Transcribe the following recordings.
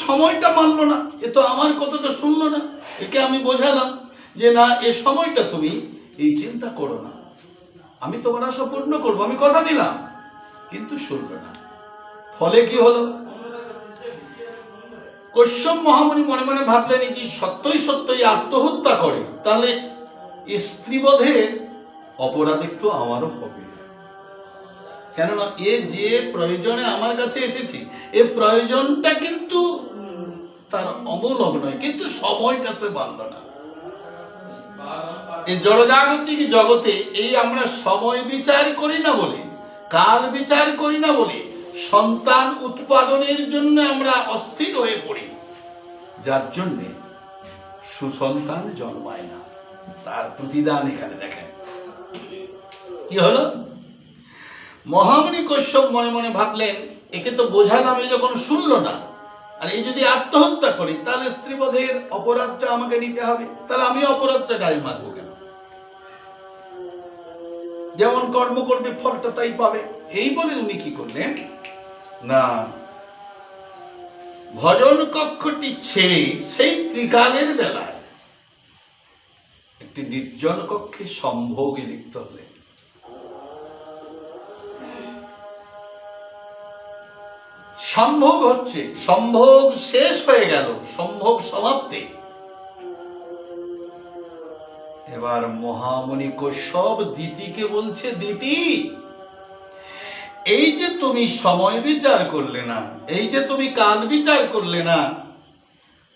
সময়টা মানলো না, এ তো আমার কথাটা শুনলো না। একে আমি বোঝালাম যে না, এ সময়টা তুমি এই চিন্তা করো না, আমি তোমার আশা পূর্ণ করবো, আমি কথা দিলাম, কিন্তু শুনলো না। ফলে কি হলো? কশ্যপ মহামুনি মনে মনে ভাবলেন যে সত্যই সত্যই আত্মহত্যা করে, তাহলে স্ত্রীবধের অপরাধ একটু আমারও হবে। কেননা এ যে প্রয়োজনে আমার কাছে এসেছে, এ প্রয়োজনটা কিন্তু তার অমূলক নয়, কিন্তু সময়টা সে বাঁধল না। এই জড়জাগতিক জগতে এই আমরা সময় বিচার করি না বলে, কাল বিচার করি না বলে সন্তান উৎপাদনের জন্য আমরা অস্থির হয়ে পড়ি, যার জন্য সুসন্তান জন্মায় না। তার প্রতিদান এখানে দেখেন কি হলো। মহামুনি কশ্যপ মনে মনে ভাবলেন, একে তো বোঝালাম, এই যখন শুনলো না, আর এই যদি আত্মহত্যা করি তাহলে স্ত্রীবধের অপরাধটা আমাকে নিতে হবে, তাহলে আমি অপরাধটা গায়ে মারবো কেন? যেমন কর্ম করবে ফলটা তাই পাবে। এই বলে উনি কি করলেন না, ভজন কক্ষটি ছেড়ে সেই ত্রিকালের বেলায় একটি নির্জন কক্ষে সম্ভোগে লিপ্ত হলেন। সম্ভোগ হচ্ছে, সম্ভোগ শেষ হয়ে গেল, সম্ভোগ সমাপ্তি। এবার মহামুনি কশ্যপ দিতিকে বলছে, দিতি, এই যে তুমি সময় বিচার করলে না, এই যে তুমি কাল বিচার করলে না,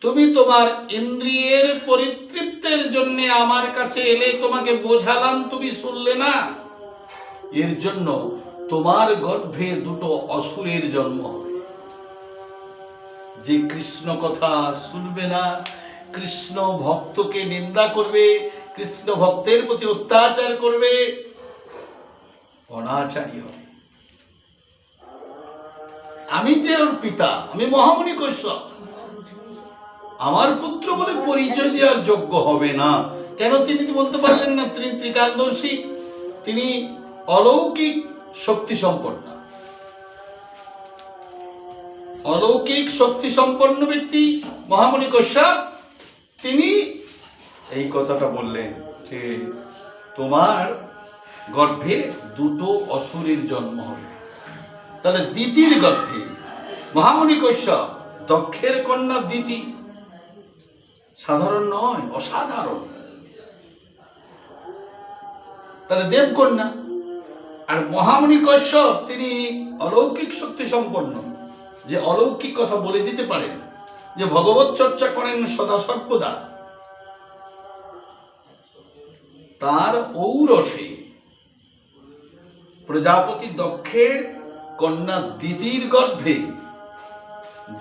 তুমি তোমার ইন্দ্রিয়ের পরিতৃপ্তের জন্য আমার কাছে এলে, তোমাকে বোঝালাম, তুমি শুনলে না, এর জন্য তোমার গর্ভে দুটো অসুরের জন্ম হবে। যে কৃষ্ণ কথা শুনবে না, কৃষ্ণ ভক্তকে নিন্দা করবে, কৃষ্ণ ভক্তের প্রতি অত্যাচার করবে, অনাচারী হবে। আমি যে ওর পিতা, আমি মহামুনি কশ্যপ, আমার পুত্র বলে পরিচয় দেওয়ার যোগ্য হবে না। কেন তিনি বলতে পারলেন না তিনি ত্রিকালদর্শী, তিনি অলৌকিক শক্তি সম্পন্ন, অলৌকিক শক্তি সম্পন্ন ব্যক্তি মহামুনি কশ্যপ। তিনি এই কথাটা বললেন যে তোমার গর্ভে দুটো অসুরের জন্ম হবে। তাহলে দিতির গর্ভে মহামুনি কশ্যপ, দক্ষের কন্যা দিতি সাধারণ নয়, অসাধারণ। তাহলে দেবকন্যা। আর মহামুনি কশ্যপ তিনি অলৌকিক শক্তি সম্পন্ন, যে অলৌকিক কথা বলে দিতে পারেন, যে ভগবত চর্চা করেন সদা সর্বদা। তার ঔরসে প্রজাপতি দক্ষের কন্যা দিদির গর্ভে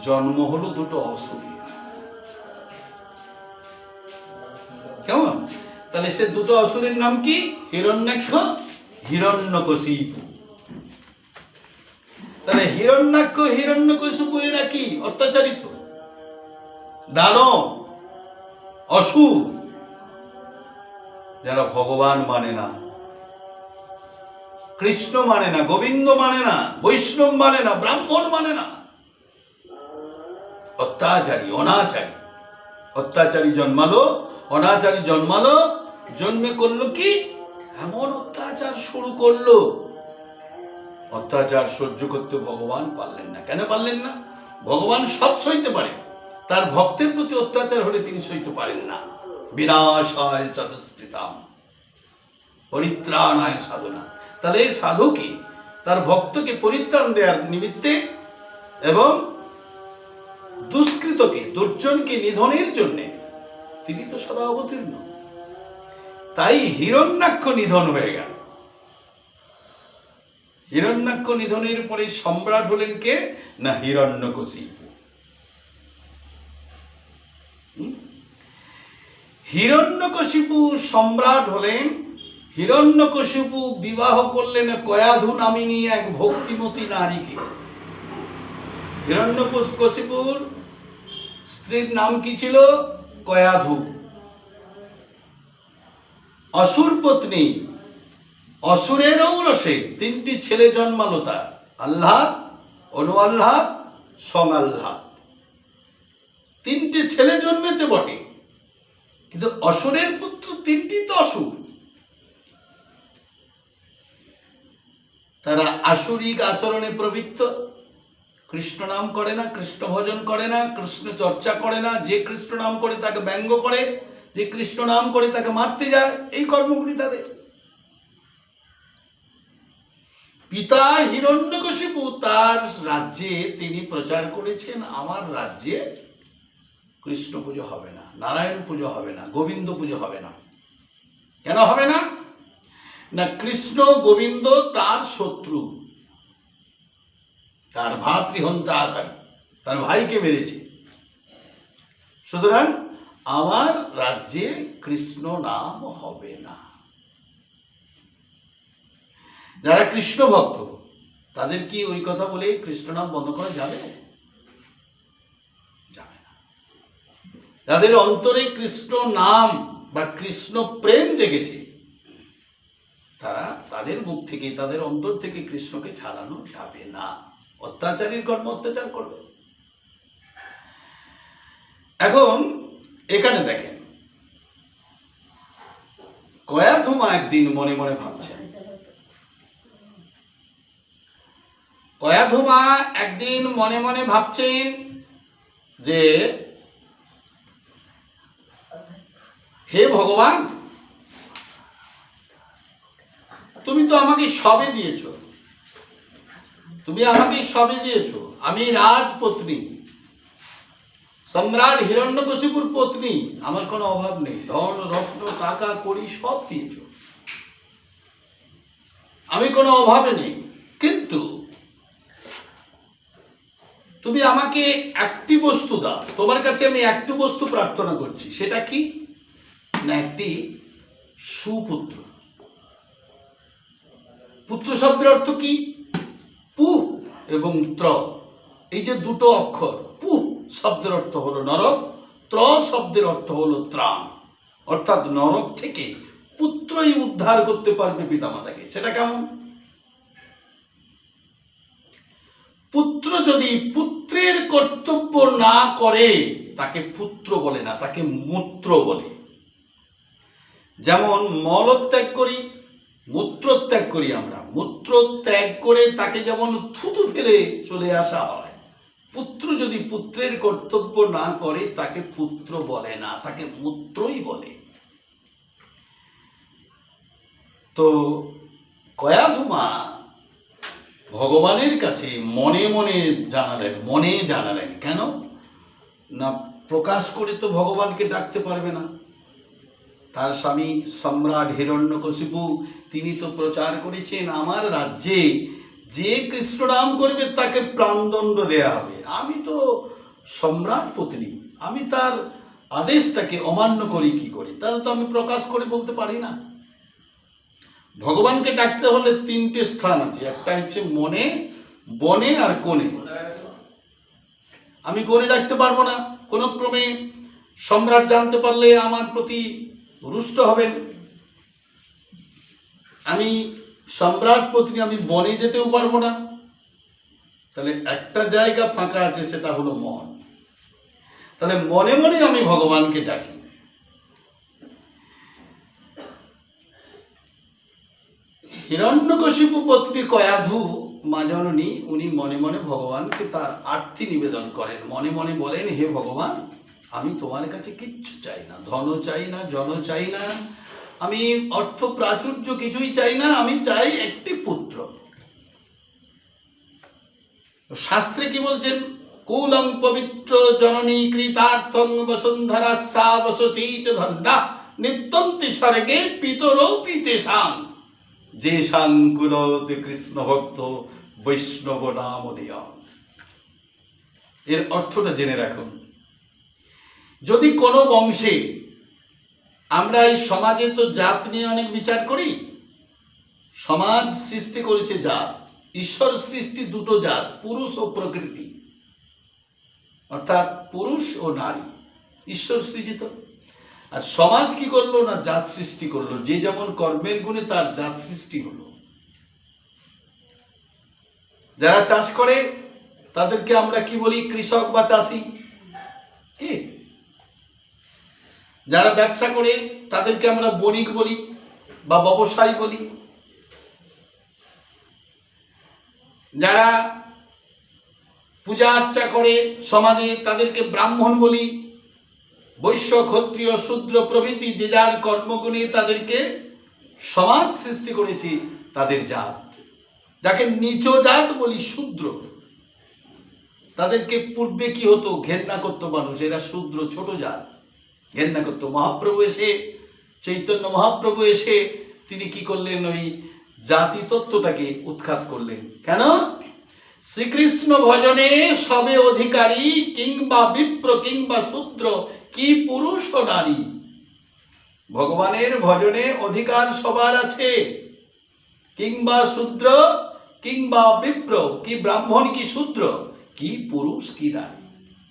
জন্ম হলো দুটো অসুর। কেমন? তাহলে সে দুটো অসুরের নাম কি? হিরণ্যাক্ষ, হিরণ্যকশিপু। তাহলে হিরণ্যাক্ষ, হিরণ্যকশিপু এরা কি? অত্যাচারিত দানব, অসুর, যারা ভগবান মানে না, কৃষ্ণ মানে না, গোবিন্দ মানে না, বৈষ্ণব মানে না, ব্রাহ্মণ মানে না, অত্যাচারী, অনাচারী। অত্যাচারী জন্মালো, অনাচারী জন্মালো, জন্মে করলো কি? এমন অত্যাচার শুরু করলো। অত্যাচার সহ্য করতে ভগবান পারলেন না। কেন পারলেন না? ভগবান সব সইতে পারেন, তার ভক্তের প্রতি অত্যাচার হলে তিনি সইতে পারেন না। বিনাশায় চতুষ্কৃতাম পরিত্রাণায় সাধনা। তাহলে এই সাধুকে, তার ভক্তকে পরিত্রাণ দেওয়ার নিমিত্তে এবং দুষ্কৃতকে, দুর্জনকে নিধনের জন্য তিনি তো সদা অবতীর্ণ। তাই হিরণ্যাক্ষ নিধন হয়ে গেল। হিরণ্যাক্ষ নিধনের পরে সম্রাট হলেন কে? না হিরণ্যকশিপু। হিরণ্যকশিপু সম্রাট হলেন। হিরণ্যকশিপু বিবাহ করলেন কয়াধু নামিনী এক ভক্তিমতী নারীকে। হিরণ্যকশিপুর স্ত্রীর নাম কি ছিল? কয়াধু। অসুর পত্নী, অসুরের ঔরসে তিনটি ছেলে জন্মালো তার, আহ্লাদ, অনু আহ্লাদ, সং আহ্লাদ। তিনটে ছেলে জন্মেছে বটে, কিন্তু অসুরের পুত্র তিনটি তো অসুর। তারা আসুরিক আচরণে প্রবৃত্ত, কৃষ্ণ নাম করে না, কৃষ্ণ ভজন করে না, কৃষ্ণ চর্চা করে না। যে কৃষ্ণ নাম করে তাকে ব্যঙ্গ করে, যে কৃষ্ণ নাম করে তাকে মারতে যায়, এই কর্মগুলি তাদের। পিতা হিরণ্যকশিপু তার রাজ্যে তিনি প্রচার করেছেন, আমার রাজ্যে কৃষ্ণ পুজো হবে না, নারায়ণ পুজো হবে না, গোবিন্দ পুজো হবে না। কেন হবে না? না, কৃষ্ণ গোবিন্দ তার শত্রু, তার ভাতৃহন্তাকারী, তার ভাইকে মেরেছে। সুতরাং আমার রাজ্যে কৃষ্ণ নাম হবে না। যারা কৃষ্ণ ভক্ত তাদের কি ওই কথা বলে কৃষ্ণ নাম বন্ধ করা যাবে? যাবে না। যাদের অন্তরে কৃষ্ণ নাম বা কৃষ্ণ প্রেম জেগেছে, তারা তাদের মুখ থেকে, তাদের অন্তর থেকে কৃষ্ণকে ছাড়ানো যাবে না। অত্যাচারীর কর্ম অত্যাচার করবে। এখন এখানে দেখেন, কয়াধুমা একদিন মনে মনে ভাবছেন, কয়াধুমা একদিন মনে মনে ভাবছেন যে হে ভগবান, তুমি তো আমাকে সবে দিয়েছ, তুমি আমাকে সবে দিয়েছ। আমি রাজপত্নী, সম্রাট হিরণ্যকশিপুর পত্নী, আমার কোনো অভাব নেই, ধন রত্ন টাকা কড়ি সব দিয়েছ, আমি কোনো অভাবে নেই। কিন্তু তুমি আমাকে একটি বস্তু দাও, তোমার কাছে আমি একটি বস্তু প্রার্থনা করছি। সেটা কি? না, একটি সুপুত্র। পুত্র শব্দের অর্থ কি? পু এবং ত্র, এই যে দুটো অক্ষর। পু শব্দের অর্থ হলো নরক, ত্র শব্দের অর্থ হলো ত্রাণ। অর্থাৎ নরক থেকে পুত্রই উদ্ধার করতে পারবে পিতামাতাকে। সেটা কেমন? পুত্র যদি পুত্রের কর্তব্য না করে তাকে পুত্র বলে না, তাকে মূত্র বলে। যেমন মলত্যাগ করি, মূত্র ত্যাগ করি আমরা, মূত্র ত্যাগ করে তাকে যেমন থুতু ফেলে চলে আসা হয়, পুত্র যদি পুত্রের কর্তব্য না করে তাকে পুত্র বলে না, তাকে মূত্রই বলে। তো কয়াধুমা ভগবানের কাছে মনে মনে জানালেন। কেন না, প্রকাশ করে তো ভগবানকে ডাকতে পারবে না। তার স্বামী সম্রাট হিরণ্যকশিপু তিনি তো প্রচার করেছেন, আমার রাজ্যে যে কৃষ্ণ নাম করবে তাকে প্রাণদণ্ড দেয়া হবে। আমি তো সম্রাট পত্নী, আমি তার আদেশটাকে অমান্য করি কি করে? তাহলে তো আমি প্রকাশ করে বলতে পারি না। ভগবানকে ডাকতে হলে তিনটে স্থান আছে, একটা হচ্ছে মনে, বনে আর কোণে। আমি কোণে ডাকতে পারবো না, কোনো ক্রমে সম্রাট জানতে পারলে আমার প্রতি রুষ্ট হবেন। আমি সম্রাট পত্নী, আমি বনে যেতেও পারবো না। তাহলে একটা জায়গা ফাঁকা আছে, সেটা হলো মন। তাহলে মনে মনে আমি ভগবানকে ডাকি। হিরণ্যকশিপু পত্নী কয়াধু মা জননী, উনি মনে মনে ভগবানকে তার আরতি নিবেদন করেন। মনে মনে বলেন, হে ভগবান, আমি তোমার কাছে কিচ্ছু চাই না, ধন চাই না, জন চাই না, আমি অর্থ প্রাচুর্য কিছুই চাই না, আমি চাই একটি পুত্র। শাস্ত্রে কি বলছেন? কুলং পবিত্র জননী কৃতার্থং বসুন্ধরা সা বসতি চ ধন্যা নিত্যন্তি স্বর্গে পিতরৌ পিতেশাং যে সাংকুলতে কৃষ্ণ ভক্ত বৈষ্ণব নাম দিয়া। এর অর্থটা জেনে রাখুন। যদি কোনো বংশে, আমরা এই সমাজে তো জাত নিয়ে অনেক বিচার করি, সমাজ সৃষ্টি করেছে জাত, ঈশ্বর সৃষ্টি দুটো জাত, পুরুষ ও প্রকৃতি, অর্থাৎ পুরুষ ও নারী, ঈশ্বর সৃজিত। আর সমাজ কি করলো না, জাত সৃষ্টি করলো। যে যেমন কর্মের গুণে তার জাত সৃষ্টি হলো। যারা চাষ করে তাদেরকে আমরা কি বলি? কৃষক বা চাষি। কি? যারা ব্যবসা করে তাদেরকে আমরা বণিক বলি বা ব্যবসায়ী বলি। যারা পূজা আর্চা করে সমাজে তাদেরকে ব্রাহ্মণ বলি। বৈশ্য, ক্ষত্রিয়, শূদ্র প্রভৃতি যে যার কর্মগুণে তাদেরকে সমাজ সৃষ্টি করেছে তাদের জাত, যাকে নিচ জাত বলি, শূদ্র। তাদেরকে পূর্বে কি হতো? ঘেন্না করতো মানুষ, এরা শূদ্র, ছোট জাত, ঘেন্না করতো। মহাপ্রভু এসে, চৈতন্য মহাপ্রভু এসে তিনি কি করলেন? ওই জাতি তত্ত্বটাকে উৎখাত করলেন। কেন? শ্রীকৃষ্ণ ভজনে সবে অধিকারী, কিংবা বিপ্র কিংবা শূদ্র, কি পুরুষ ও নারী। ভগবানের ভজনে অধিকার সবার আছে, কিংবা শূদ্র কিংবা বিপ্র, কি ব্রাহ্মণ কি শূদ্র, কি পুরুষ কি নারী,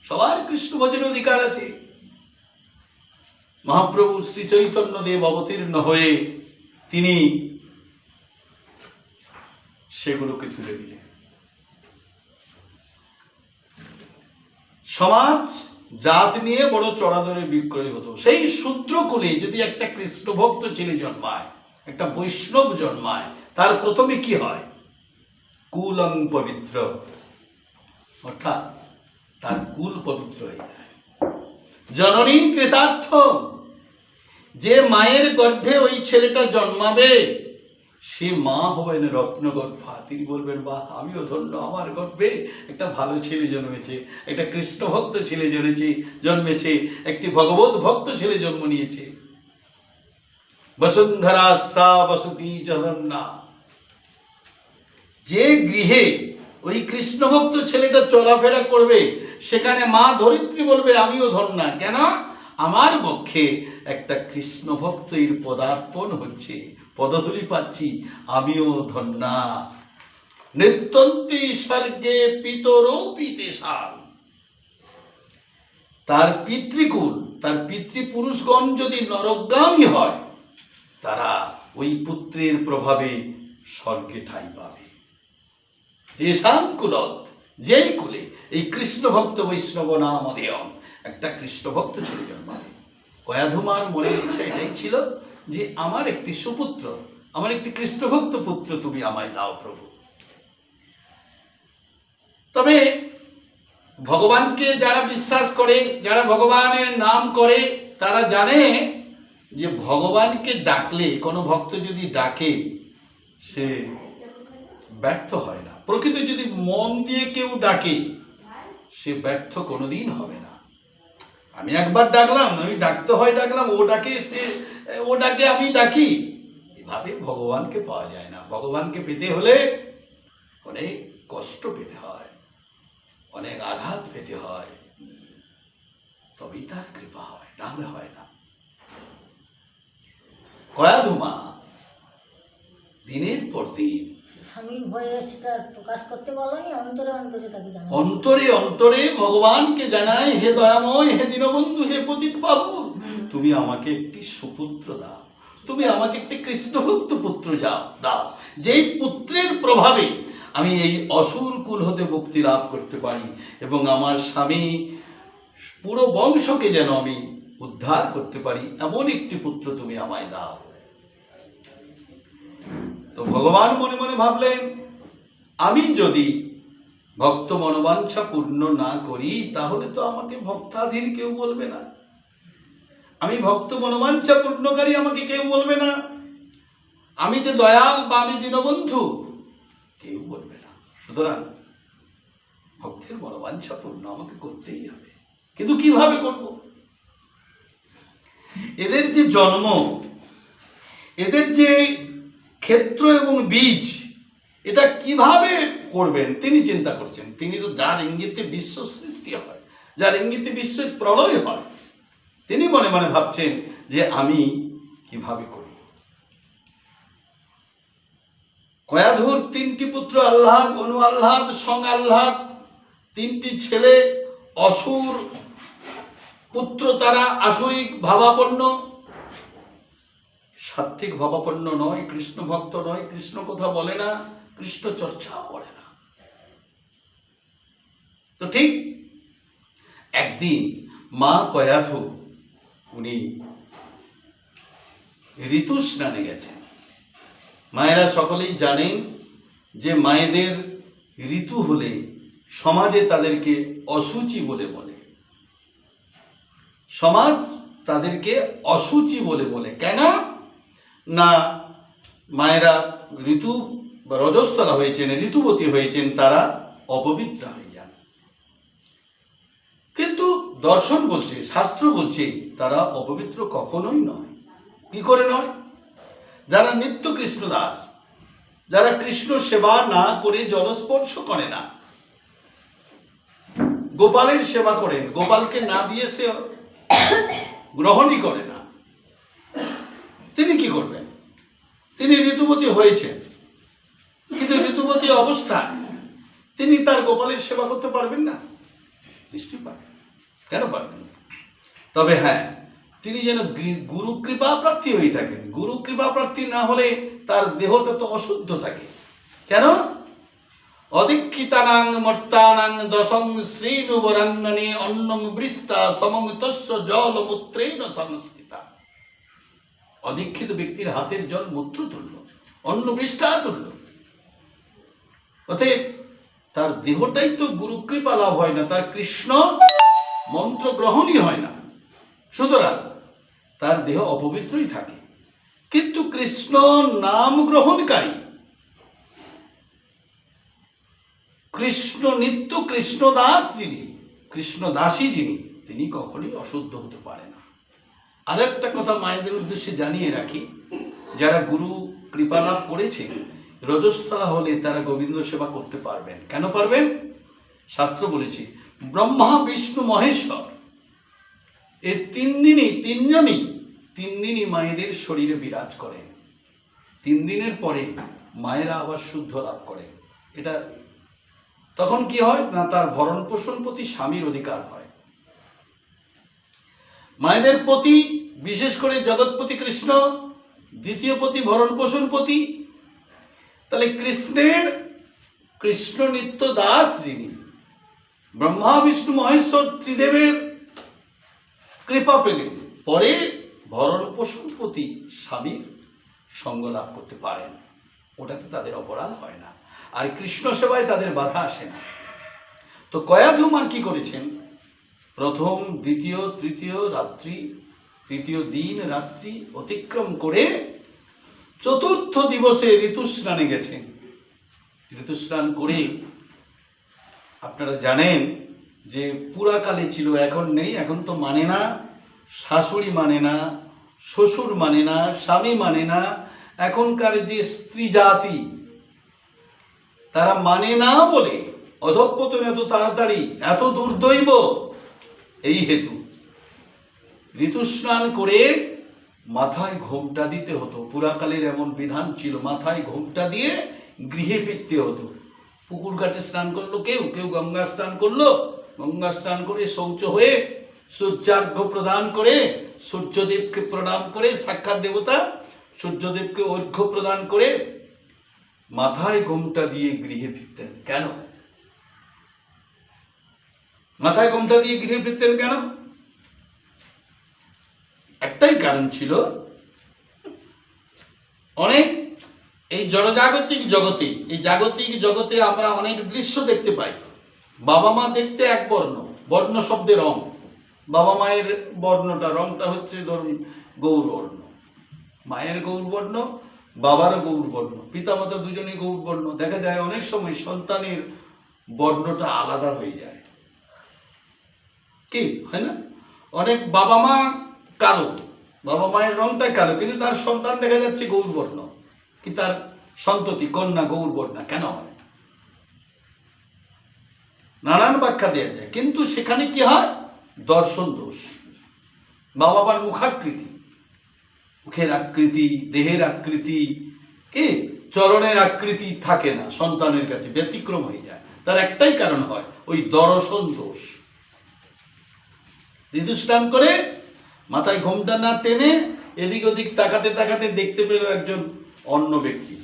সবার কৃষ্ণ ভজনে অধিকার আছে। মহাপ্রভু শ্রী চৈতন্য দেব অবতীর্ণ হয়ে তিনি সেগুলোকে তুলে দিলেন। সমাজ জাত নিয়ে বড় চড়াদরে বিক্রয় হতো। সেই শূদ্র কুলে যদি একটা কৃষ্ণ ভক্ত ছেলে জন্মায়, একটা বৈষ্ণব জন্মায়, তার প্রথমে কি হয়? কুলং পবিত্র, অর্থাৎ তার কুল পবিত্র হয়ে যায়। জননী কৃতার্থ, যে মায়ের গর্ভে ওই ছেলেটা জন্মাবে সে মা হবেন রত্নগর্ভা। তিনি বলবেন, বাহ, আমিও ধন্য, আমার গর্ভে একটা ভালো ছেলে জন্মেছে, একটা কৃষ্ণ ভক্ত ছেলে জন্মেছে, একটি ভগবত ভক্ত ছেলে জন্ম নিয়েছে। বসুন্ধরা সা বসতি জগন্না, যে গৃহে ওই কৃষ্ণ ভক্ত ছেলেটা চলাফেরা করবে সেখানে মা ধরিত্রী বলবে, আমিও ধন্যা। কেন? আমার পক্ষে একটা কৃষ্ণ ভক্তের পদার্পণ হচ্ছে, পদধূলি পাচ্ছি, আমিও ধন্যা। নৃত্যন্তি স্বর্গে পিতরও পিতেশাল, তার পিতৃকুল, তার পিতৃপুরুষগণ যদি নরকগামী হয়, তারা ওই পুত্রের প্রভাবে স্বর্গে ঠাঁই পাবে। যেসাম কুলত, যেই কুলে এই কৃষ্ণ ভক্ত বৈষ্ণব নাম অধেয়ম, একটা কৃষ্ণ ভক্ত ছেলে জন্মাবে। কয়াধুমার মনের ইচ্ছা এটাই ছিল যে আমার একটি সুপুত্র, আমার একটি কৃষ্ণ ভক্ত পুত্র তুমি আমায় দাও প্রভু। তবে ভগবানকে যারা বিশ্বাস করে, যারা ভগবানের নাম করে, তারা জানে যে ভগবানকে ডাকলে, কোনো ভক্ত যদি ডাকে সে ব্যর্থ হয় না। প্রকৃত যদি মন দিয়ে কেউ ডাকে সে ব্যর্থ কোনোদিন হবে না। আমি একবার ডাকলাম, আমি ডাকতে হয় ডাকলাম, ও ডাকে ও ডাকে আমি ডাকি, এভাবে ভগবানকে পাওয়া যায় না। ভগবানকে পেতে হলে অনেক কষ্ট পেতে হয়, অনেক আঘাত পেতে হয়, তবেই তার কৃপা হয়, নাহলে হয় না। কয়াধুমা দিনের পর দিন স্বামীর ভয়ে সেটা প্রকাশ করতে বলেনি, অন্তরে অন্তরে তাকে জানায়, অন্তরে অন্তরে ভগবানকে জানায়, হে দয়াময়, হে দীনবন্ধু, হে পতিত বাবু, তুমি আমাকে একটি সুপুত্র দাও, তুমি আমাকে একটি কৃষ্ণভক্ত পুত্র দাও, যেই পুত্রের প্রভাবে আমি এই অসুর কুল হতে মুক্তি লাভ করতে পারি এবং আমার স্বামী পুরো বংশকে যেন আমি উদ্ধার করতে পারি, এমন একটি পুত্র তুমি আমায় দাও। তো ভগবান মনে মনে ভাবলেন, আমি যদি ভক্ত মনোবাঞ্ছা পূর্ণ না করি তাহলে তো আমাকে ভক্তাধীন কেউ বলবে না, আমি ভক্ত মনোবাঞ্ছা পূর্ণকারী আমাকে কেউ বলবে না, আমি যে দয়াল বা আমি দীনবন্ধু কেউ বলবে না। সুতরাং ভক্তের মনোবাঞ্ছা পূর্ণ আমাকে করতেই হবে। কিন্তু কিভাবে করব? এদের যে জন্ম, এদের যে ক্ষেত্র এবং বীজ, এটা কিভাবে করবেন তিনি চিন্তা করছেন। তিনি তো যার ইঙ্গিতে বিশ্ব সৃষ্টি হয়, যার ইঙ্গিতে বিশ্বের প্রলয় হয়, তিনি মনে মনে ভাবছেন যে আমি কিভাবে করি। কয়াধুর তিনটি পুত্র আহ্লাদ, অনু আহ্লাদ, সং আহ্লাদ, তিনটি ছেলে অসুর পুত্র, তারা আসরিক ভাবাপন্ন, সাত্ত্বিক ভাবাপন্ন নয়, কৃষ্ণ ভক্ত নয়, কৃষ্ণ কথা বলে না, কৃষ্ণ চর্চাও করে না। তো ঠিক একদিন মা কয়াথু উনি ঋতু স্নানে গেছেন। মায়েরা সকলেই জানেন যে মায়েদের ঋতু হলে সমাজে তাদেরকে অসুচি বলে বলে। সমাজ তাদেরকে অসুচি বলে বলে। কেন না, মায়েরা ঋতু বা রজস্তলা হয়েছেন, ঋতুবতী হয়েছেন, তারা অপবিত্র হয়ে যান। কিন্তু দর্শন বলছে, শাস্ত্র বলছে তারা অপবিত্র কখনোই নয়। কি করে নয়? যারা নিত্য কৃষ্ণ দাস, যারা কৃষ্ণ সেবা না করে জলস্পর্শ করে না, গোপালের সেবা করেন, গোপালকে না দিয়ে সে গ্রহণই করে না, তিনি কি করবেন? তিনি ঋতুবতী হয়েছেন, কিন্তু ঋতুবতী অবস্থায় তিনি তার গোপালের সেবা করতে পারবেন না? নিশ্চয়ই পারবেন। কেন পারবেন? তবে হ্যাঁ, তিনি যেন গুরু কৃপা প্রার্থী হয়ে থাকেন। গুরু কৃপা প্রার্থী না হলে তার দেহটা তো অশুদ্ধ থাকে। কেন? অদীক্ষিতানাং মর্তানাং দশং শ্রীনুবরান্ননে অন্নং বৃষ্টা সমং তস্য জলমূত্রেণ সংস্থিতা। অদীক্ষিত ব্যক্তির হাতের জল মূত্র তুল্য, অন্ন বৃষ্টা তুল্য। অতএব তার দেহটাই তো গুরুকৃপা লাভ হয় না, তার কৃষ্ণ মন্ত্র গ্রহণই হয় না, সুতরাং তার দেহ অপবিত্রই থাকে। কিন্তু কৃষ্ণ নাম গ্রহণকারী, কৃষ্ণ নিত্য কৃষ্ণ দাস যিনি, কৃষ্ণ দাসী যিনি, তিনি কখনোই অশুদ্ধ হতে পারে না। আর একটা কথা মায়েদের উদ্দেশ্যে জানিয়ে রাখি, যারা গুরু কৃপা লাভ করেছে, রজস্থলা হলে তারা গোবিন্দ সেবা করতে পারবেন। কেন পারবেন? শাস্ত্র বলেছে ব্রহ্মা বিষ্ণু মহেশ্বর এই তিনজনই মায়েদের শরীরে বিরাজ করেন। 3 দিনের পরে মায়েরা আবার শুদ্ধ লাভ করেন। এটা তখন কি হয় না, তার ভরণ পোষণ প্রতি স্বামীর অধিকার হয়। মায়েদের প্রতি, বিশেষ করে জগৎপতি কৃষ্ণ, দ্বিতীয় পতি ভরণ পোষণ পতি। তাহলে কৃষ্ণ নিত্য দাস যিনি, ব্রহ্মা বিষ্ণু মহেশ্বর ত্রিদেবের কৃপা পেলেন, পরে ভরণ পোষণ প্রতি স্বামীর সঙ্গ লাভ করতে পারেন। ওটাতে তাদের অপরাধ হয় না, আর কৃষ্ণ সেবায় তাদের বাধা আসে না। তো কয়াধু মা কি করেছেন? প্রথম, দ্বিতীয়, তৃতীয় দিন রাত্রি অতিক্রম করে চতুর্থ দিবসে ঋতুস্নানে গেছেন। ঋতুস্নান করে আপনারা জানেন যে পুরাকালে ছিল, এখন নেই। এখন তো মানে না, শাশুড়ি মানে না, শ্বশুর মানে না, স্বামী মানে না। এখনকার যে স্ত্রী জাতি, তারা মানে না বলে অধঃপতন এত তাড়াতাড়ি, এত দুর্দৈব। এই হেতু ঋতুস্নান করে মাথায় ঘোমটা দিতে হতো। পুরাকালের এমন বিধান ছিল, মাথায় ঘোমটা দিয়ে গৃহে ফিরতে হতো। পুকুর ঘাটে স্নান করলো, কেউ গঙ্গা স্নান করলো, গঙ্গা স্নান করে শৌচ হয়ে সূর্যার্ঘ্য প্রদান করে, সূর্যদেবকে প্রণাম করে, সাক্ষাৎ দেবতা সূর্যদেবকে অর্ঘ্য প্রদান করে মাথায় ঘোমটা দিয়ে গৃহে ফিরতেন। কেন মাথায় ঘোমটা দিয়ে গৃহে ফিরতেন? কেন? একটাই কারণ ছিল, অনেক এই জড়জাগতিক জগতে, এই জাগতিক জগতে আমরা অনেক দৃশ্য দেখতে পাই। বাবা মা দেখতে এক বর্ণ, বর্ণ শব্দে রং। বাবা মায়ের বর্ণটা, রংটা হচ্ছে ধরুন গৌরবর্ণ। মায়ের গৌরবর্ণ, বাবারও গৌরবর্ণ, পিতামাতা দুজনেই গৌরবর্ণ। দেখা যায় অনেক সময় সন্তানের বর্ণটা আলাদা হয়ে যায়। কি হয় না? অনেক বাবা মা কালো, বাবা মায়ের রংটাই কালো, কিন্তু তার সন্তান দেখা যাচ্ছে গৌরবর্ণ, কি তার সন্ততি কন্যা গৌরবর্ণা। কেন হয়? নানান ব্যাখ্যা দেওয়া যায়, কিন্তু সেখানে কি হয়? দর্শন দোষ। বাবা মার মুখাকৃতি, মুখের আকৃতি, দেহের আকৃতি, কি চরণের আকৃতি থাকে না সন্তানের কাছে, ব্যতিক্রম হয়ে যায়। তার একটাই কারণ হয় ওই দর্শন দোষ। ঋতুস্নান করে মাথায় ঘোমটা না টেনে এদিক ওদিক তাকাতে তাকাতে দেখতে পেল একজন অন্য ব্যক্তি,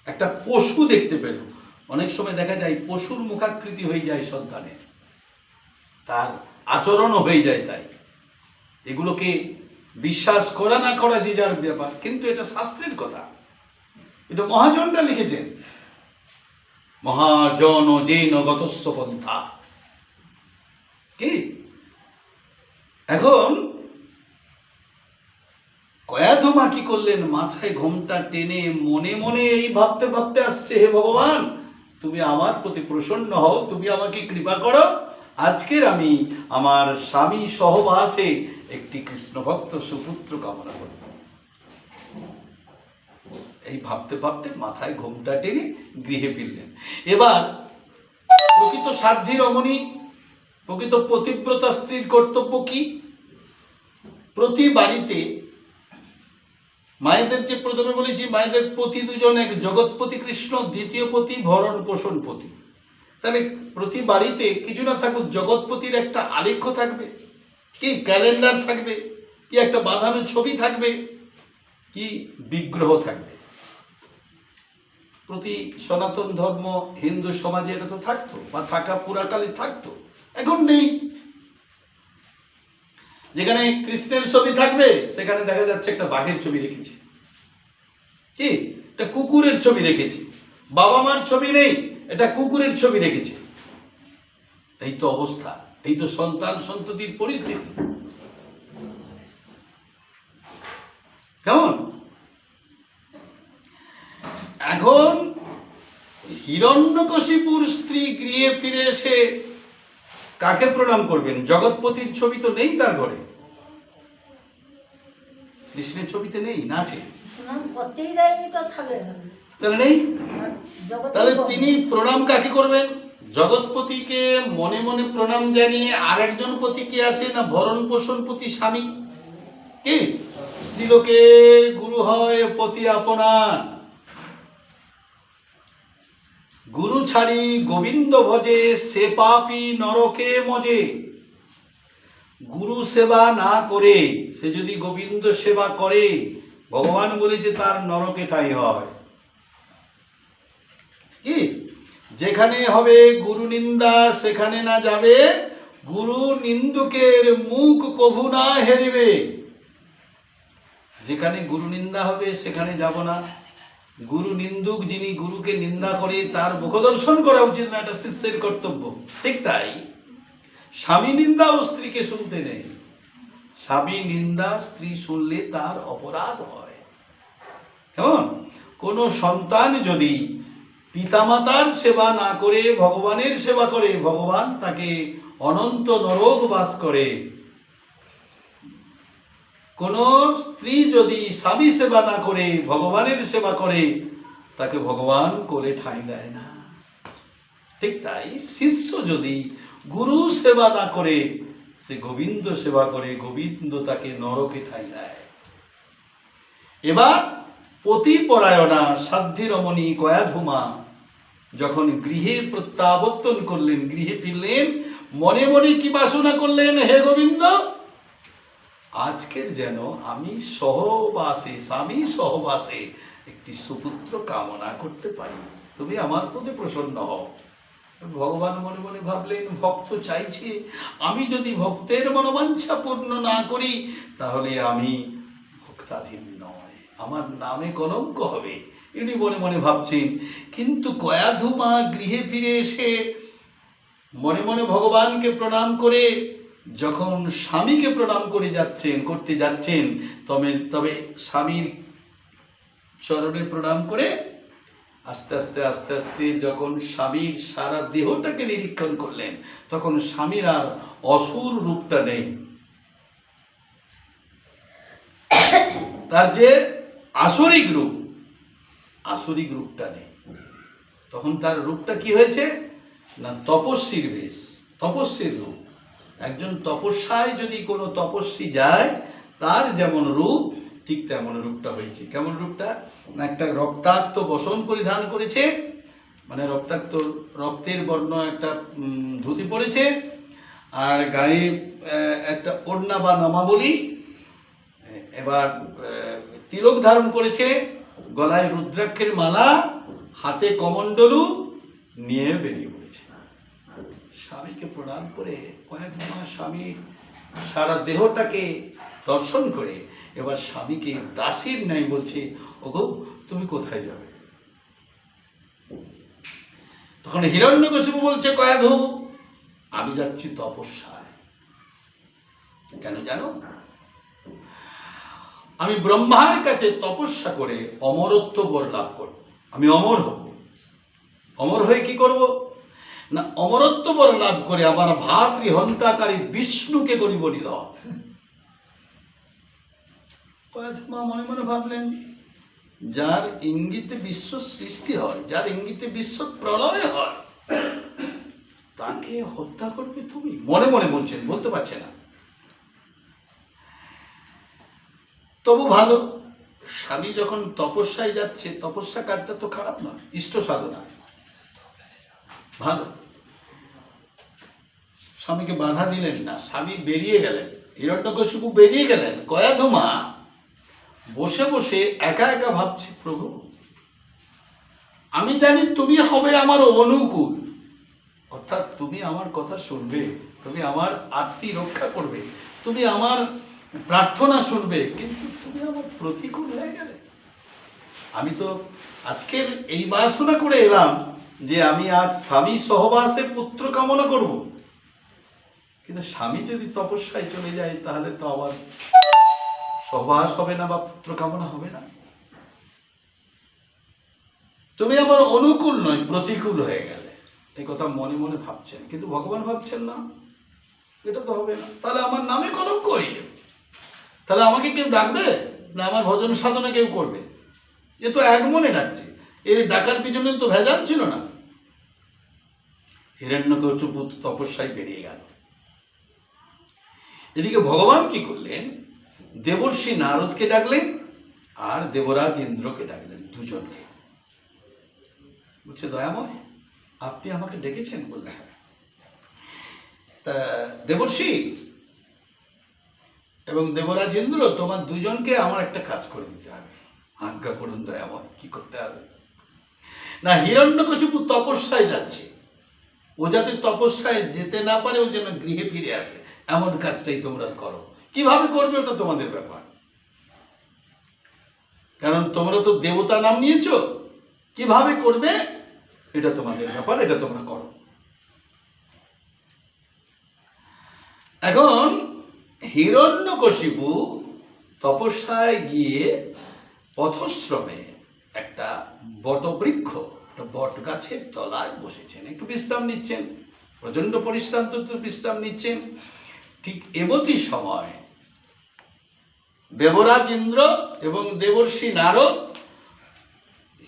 একটা পশু দেখতে পেল। অনেক সময় দেখা যায় পশুর মুখাকৃতি হয়ে যায় সন্তানের, তার আচরণও হয়ে যায়। তাই এগুলোকে বিশ্বাস করা না করা যে যার ব্যাপার, কিন্তু এটা শাস্ত্রের কথা, এটা মহাজনরা লিখেছেন। মহাজন জৈন গতস্ব পন্থা। কি এখন কয়াধুমা কি করলেন? মাথায় ঘোমটা টেনে মনে মনে এই ভাবতে ভাবতে আসছে, হে ভগবান, তুমি আমার প্রতি প্রসন্ন হও, তুমি আমাকে কৃপা করো, আজকের আমি আমার স্বামী সহবাসে একটি কৃষ্ণ ভক্ত সুপুত্র কামনা করব। এই ভাবতে ভাবতে মাথায় ঘোমটা টেনে গৃহে ফিরলেন। এবার প্রকৃত সাধ্বী রমণী, প্রকৃত পতিব্রতা স্ত্রীর কর্তব্য কি? প্রতি বাড়িতে মায়েদের, যে প্রথমে বলেছি মায়েদের পতি দুজন, এক জগৎপতি কৃষ্ণ, দ্বিতীয় পতি ভরণ পোষণ পতি। তাহলে প্রতি বাড়িতে কিছু না থাকুক, জগৎপতির একটা আলেখ্য থাকবে, কি ক্যালেন্ডার থাকবে, কি একটা বাঁধানো ছবি থাকবে, কি বিগ্রহ থাকবে। প্রতি সনাতন ধর্ম হিন্দু সমাজে এটা তো থাকতো, বা থাকা পুরাকালে থাকতো, এখন নেই। যেখানে কৃষ্ণের ছবি থাকবে সেখানে দেখা যাচ্ছে একটা বাঘের ছবি রেখেছি, কি একটা কুকুরের ছবি রেখেছি। বাবা মার ছবি নেই, এটা কুকুরের ছবি রেখেছি। এই তো অবস্থা, এই তো সন্তান সন্ততির পরিস্থিতি। কেমন? এখন হিরণ্যকশিপুর স্ত্রী গৃহে ফিরে এসে কাকে প্রণাম করবেন? জগৎপতির ছবি তো নেই তার ঘরে, কৃষ্ণের ছবিতে নেই, না আছে, প্রণাম করতেই দেয়নি তো থাকবে না। তাহলে নেই। জগতে তাহলে তিনি প্রণাম কাকে করবেন? জগৎপতিকে মনে মনে প্রণাম জানিয়ে আর একজন পতি কে আছে না, ভরণ পোষণ পতি স্বামী। কি স্ত্রীলোকের গুরু হয় পতি আপনার। গুরু ছাড়ি গোবিন্দ ভজে, সে পাপী নরকে মজে। গুরু সেবা না করে সে যদি গোবিন্দ সেবা করে, ভগবান বলেছে তার নরকে ঠাঁই হয়। কি যেখানে হবে গুরু নিন্দা সেখানে না যাবে, গুরু নিন্দুকের মুখ কভু না হেরিবে। যেখানে গুরু নিন্দা হবে সেখানে যাব না। গুরু নিন্দুক, যিনি গুরুকে নিন্দা করে, তার মুখদর্শন করা উচিত না, এটা শিষ্যের কর্তব্য। ঠিক তাই স্বামী নিন্দাও স্ত্রীকে শুনতে নেই। স্বামী নিন্দা স্ত্রী শুনলে তার অপরাধ হয়। কেমন? কোন সন্তান যদি পিতামাতার সেবা না করে ভগবানের সেবা করে, ভগবান তাকে অনন্ত নরক বাস করে। কোন স্ত্রী যদি স্বামী সেবা না করে ভগবানের সেবা করে, তাকে ভগবান কোলে ঠাঁই দেয় না। ঠিক তাই শিষ্য যদি গুরু সেবা না করে সে গোবিন্দ সেবা করে, গোবিন্দ তাকে নরকে ঠাঁই দেয়। এবার পতিপরায়ণা সাধ্বী রমণী কয়াধুমা যখন গৃহে প্রত্যাবর্তন করলেন, গৃহে ফিরলেন, মনে মনে কি বাসনা করলেন? হে গোবিন্দ, আজকের যেন আমি সহবাসে, স্বামী সহবাসে একটি সুপুত্র কামনা করতে পারি, তুমি আমার প্রতি প্রসন্ন হও। ভগবান মনে মনে ভাবলেন, ভক্ত চাইছে, আমি যদি ভক্তের মনোবাঞ্ছা পূর্ণ না করি তাহলে আমি ভক্তাধীন নয়, আমার নামে কলঙ্ক হবে। ইনি মনে মনে ভাবছেন। কিন্তু কয়াধুমা গৃহে ফিরে এসে মনে মনে ভগবানকে প্রণাম করে যখন স্বামীকে প্রণাম করতে যাচ্ছেন, তবে স্বামীর চরণে প্রণাম করে আস্তে আস্তে আস্তে আস্তে যখন স্বামীর সারা দেহটাকে নিরীক্ষণ করলেন, তখন স্বামীর আর অসুর রূপটা নেই, তার যে আসরিক রূপটা নেই। তখন তার রূপটা কি হয়েছে না, তপস্বীর বেশ, তপস্বীর রূপ। একজন তপস্যায় যদি কোনো তপস্বী যায়, তার যেমন রূপ ঠিক তেমন রূপটা হয়েছে। কেমন রূপটা না, একটা রক্তাক্ত বসন পরিধান করেছে, মানে রক্তের বর্ণ একটা ধুতি পরেছে, আর গায়ে একটা ওড়না বা নামাবলী, এবার তিলক ধারণ করেছে, গলায় রুদ্রাক্ষের মালা, হাতে কমণ্ডলু নিয়ে বেরিয়ে পড়েছে। স্বামীকে প্রণাম করে কয়েক মাস স্বামী সারা দেহটাকে দর্শন করে এবার স্বামীকে দাসীর ন্যায় বলছে, ওগো তুমি কোথায় যাবে? তখন হিরণ্যকশিপু বলছে, কয়াধু আমি যাচ্ছি তপস্যায়। কেন জানো? আমি ব্রহ্মার কাছে তপস্যা করে অমরত্ব বর লাভ করব। আমি অমর হব। অমর হয়ে কি করব না, অমরত্ব বর লাভ করে আমার ভাতৃ হন্তাকারী বিষ্ণুকে করিব নিধন। মা মনে মনে ভাবলেন, যার ইঙ্গিতে বিশ্ব সৃষ্টি হয়, যার ইঙ্গিতে বিশ্ব প্রলয় হয়, তাকে হত্যা করবে তুমি? মনে মনে বলছেন, বলতে পারছে না। তবু ভালো, স্বামী যখন তপস্যায় যাচ্ছে, তপস্যা কাজটা তো খারাপ নয়, ইষ্ট সাধনা ভালো। স্বামীকে বাধা দিলেন না, স্বামী বেরিয়ে গেলেন, হিরণ্যকশিপু বেরিয়ে গেলেন। কয়াধুমা বসে বসে একা একা ভাবছে, প্রভু আমি জানি তুমি হবে আমার অনুকূল, অর্থাৎ তুমি আমার কথা শুনবে, তুমি আমার আরতি রক্ষা করবে, তুমি আমার প্রার্থনা শুনবে, কিন্তু তুমি আমার প্রতিকূল হয়ে গেলে। আমি তো আজকের এই বাসনা করে এলাম যে আমি আজ স্বামী সহবাসে পুত্র কামনা করব, কিন্তু স্বামী যদি তপস্যায় চলে যায় তাহলে তো আবার সহবাস হবে না বা পুত্র কামনা হবে না। তুমি আমার অনুকূল নয়, প্রতিকূল হয়ে গেলে। এই কথা মনে মনে ভাবছেন, কিন্তু ভগবান ভাবছেন না, এটা তো হবে না। তাহলে আমার নামে কলঙ্ক হয়ে যাবে, তাহলে আমাকে কেউ ডাকবে না, আমার ভজন সাধনা কেউ করবে? এ তো এক মনে ডাকছে, এর ডাকার পিছনে তো ভেজাল ছিল না। হিরণ্যকশিপু তপস্যায় বেরিয়ে গেল। এদিকে ভগবান কি করলেন, দেবর্ষি নারদকে ডাকলেন আর দেবরাজ ইন্দ্রকে ডাকলেন, দুজনকে। বলছে, দয়াময় আপনি আমাকে ডেকেছেন? বললে হ্যাঁ। তা দেবর্ষি এবং দেবরাজ ইন্দ্র, তোমার দুজনকে আমার একটা কাজ করে দিতে হবে, আজ্ঞা করুন দয়াময়। কি করতে হবে? না, হিরণ্যকশিপু তপস্যায় যাচ্ছে, ও যাতে তপস্যায় যেতে না পারে, ও যেন গৃহে ফিরে আসে, এমন কাজটাই তোমরা করো। কিভাবে করবে ওটা তোমাদের ব্যাপার, কারণ তোমরা তো দেবতা নাম নিয়েছো, কিভাবে করবে এটা তোমাদের ব্যাপার, এটা তোমরা করো। এখন হিরণ্যকশিপু তপস্যায় গিয়ে পথশ্রমে একটা বটবৃক্ষ, একটা বট গাছের তলায় বসেছেন, একটু বিশ্রাম নিচ্ছেন, প্রচন্ড পরিশ্রান্ত বিশ্রাম নিচ্ছেন। ঠিক এমতি সময় দেবরাজ ইন্দ্র এবং দেবর্ষি নারদ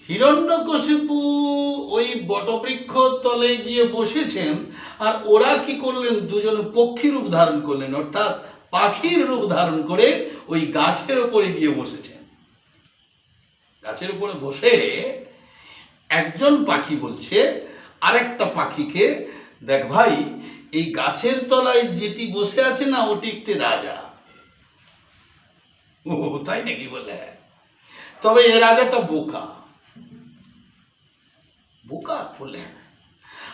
হিরণ্যকশিপু ওই বটবৃক্ষ তলে গিয়ে বসেছেন, আর ওরা কি করলেন, দুজন পক্ষী রূপ ধারণ করলেন, অর্থাৎ পাখির রূপ ধারণ করে ওই গাছের উপরে গিয়ে বসেছেন। গাছের উপরে বসে একজন পাখি বলছে আরেকটা পাখিকে, দেখ ভাই, এই গাছের তলায় যেটি বসে আছে না, ওটি একটি রাজা। ও তাই নাকি? বলে হ্যাঁ। তবে এ রাজাটা বোকা। বোকা? বলে হ্যাঁ।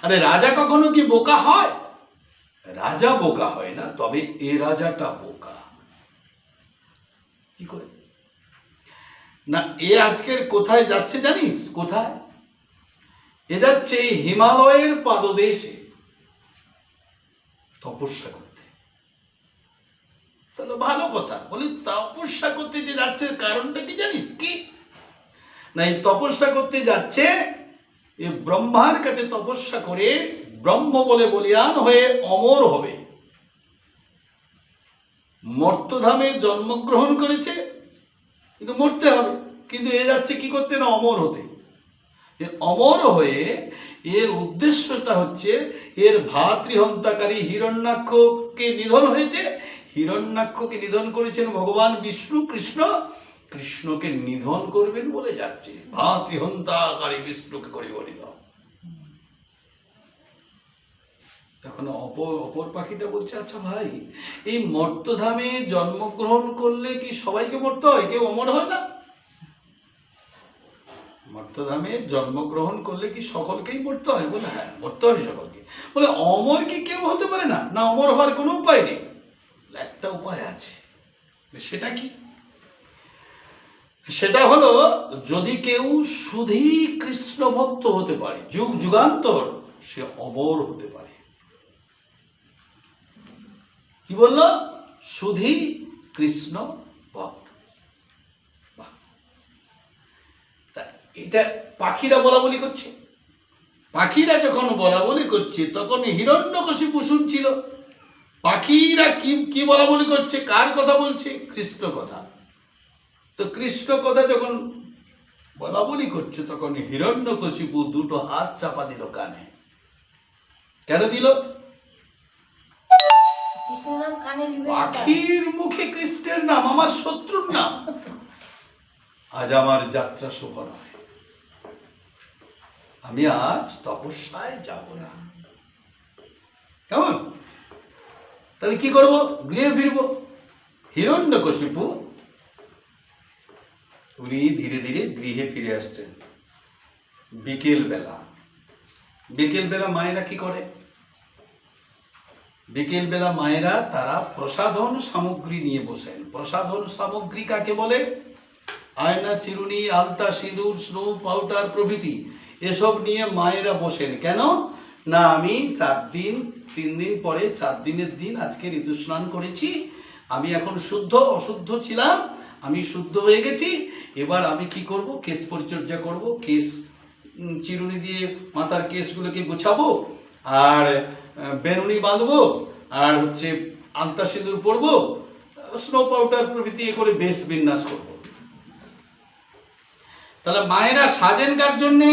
আরে রাজা কখনো কি বোকা হয়? রাজা বোকা হয় না, তবে এ রাজাটা বোকা। কি করে না, এ আজকের কোথায় যাচ্ছে জানিস? কোথায় এ যাচ্ছে? হিমালয়ের পাদদেশে তপস্যা করতে। তাহলে ভালো কথা। বলি, তপস্যা করতে যে যাচ্ছে কারণটা কি জানিস? কি না, এই তপস্যা করতে যাচ্ছে এ ব্রহ্মার কাছে তপস্যা করে ব্রহ্ম বলে বলিয়ান হয়ে অমর হবে। মর্তধামে জন্মগ্রহণ করেছে, কিন্তু মরতে হবে, কিন্তু এ যাচ্ছে কি করতে না, অমর হতে। অমর হয়ে এর উদ্দেশ্যটা হচ্ছে, এর ভাতৃহন্তাকারী হিরণ্যাক্ষকে নিধন হয়েছে, হিরণ্যাক্ষকে নিধন করেছেন ভগবান বিষ্ণু, কৃষ্ণ, কৃষ্ণকে নিধন করবেন বলে যাচ্ছে, ভাতৃহন্তাকারী বিষ্ণুকে করিব নিধন। তখন অপর পাখিটা বলছে, আচ্ছা ভাই, এই মর্তধামে জন্মগ্রহণ করলে কি সবাইকে মরতে হয়, কেউ অমর হয় না? মর্তধামে জন্মগ্রহণ করলে কি সকলকেই মরতে হয়? বলে হ্যাঁ, মরতে হয় সকলকে। বলে অমর কি কেউ হতে পারে না? না, অমর হওয়ার কোনো উপায় নেই। একটা উপায় আছে, সেটা কি? সেটা হলো যদি কেউ শুধুই কৃষ্ণ ভক্ত হতে পারে, যুগ যুগান্তর সে অমর হতে পারে। কি বললো? শুধুই কৃষ্ণ ভক্ত। এটা পাখিরা বলা বলি করছে। পাখিরা যখন বলা বলি করছে তখন হিরণ্যকশিপু শুনছিল। পাখিরা কি কি বলা বলি করছে? কার কথা বলছে? কৃষ্ণ কথা। তো কৃষ্ণ কথা যখন বলা বলি করছে তখন হিরণ্যকশিপু দুটো হাত চাপা দিল কানে। কেন দিল? কৃষ্ণের নাম কানে নিবে না তার। পাখির মুখে কৃষ্ণের নাম, আমার শত্রুর নাম। আজ আমার যাত্রা শুভ নয়, আমি আজ তপস্যায় যাব না। কেমন? তাহলে কি করব? গৃহে ফিরব। হিরণ্যকশিপু উনি ধীরে ধীরে গৃহে ফিরে আসছেন। বিকেল বেলা মায়েরা কি করে? বিকেল বেলা মায়েরা তারা প্রসাধন সামগ্রী নিয়ে বসেন। প্রসাধন সামগ্রী কাকে বলে? আয়না, চিরুনি, আলতা, সিঁদুর, স্নো পাউডার প্রভৃতি এসব নিয়ে মায়েরা বসেন। কেন না, আমি 3 দিন পরে 4 দিনের দিন আজকে ঋতুস্নান করেছি, আমি এখন শুদ্ধ, অশুদ্ধ ছিলাম, আমি শুদ্ধ হয়ে গেছি। এবার আমি কি করব? কেশ পরিচর্যা করব, কেশ চিরুনি দিয়ে মাথার কেশগুলোকে গোছাবো, আর বেনুনি বাঁধবো, আর আলতা সিঁদুর পরবো, স্নো পাউডার প্রভৃতি এ করে বেশ বিন্যাস করবো। তাহলে মায়েরা সাজেন কার জন্যে?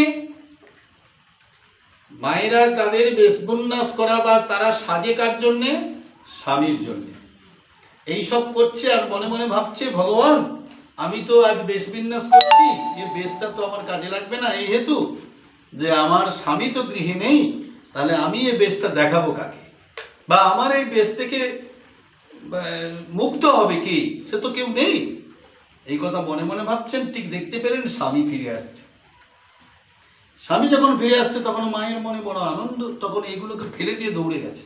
মায়েরা তাদের বেশবিন্যাস করা বা তারা সাজে কার জন্যে? স্বামীর জন্যে। এইসব করছে আর মনে মনে ভাবছে, ভগবান আমি তো আজ বেশবিন্যাস করছি, এই বেশটা তো আমার কাজে লাগবে না, এই হেতু যে আমার স্বামী তো গৃহে নেই, তাহলে আমি এই বেশটা দেখাবো কাকে? বা আমার এই বেশ থেকে মুক্ত হবে কি? সে তো কেউ নেই। এই কথা মনে মনে ভাবছেন, ঠিক দেখতে পেলেন স্বামী ফিরে আসছে। স্বামী যখন ফিরে আসছে তখন মায়ের মনে বড় আনন্দ, তখন এইগুলোকে ফেলে দিয়ে দৌড়ে গেছে।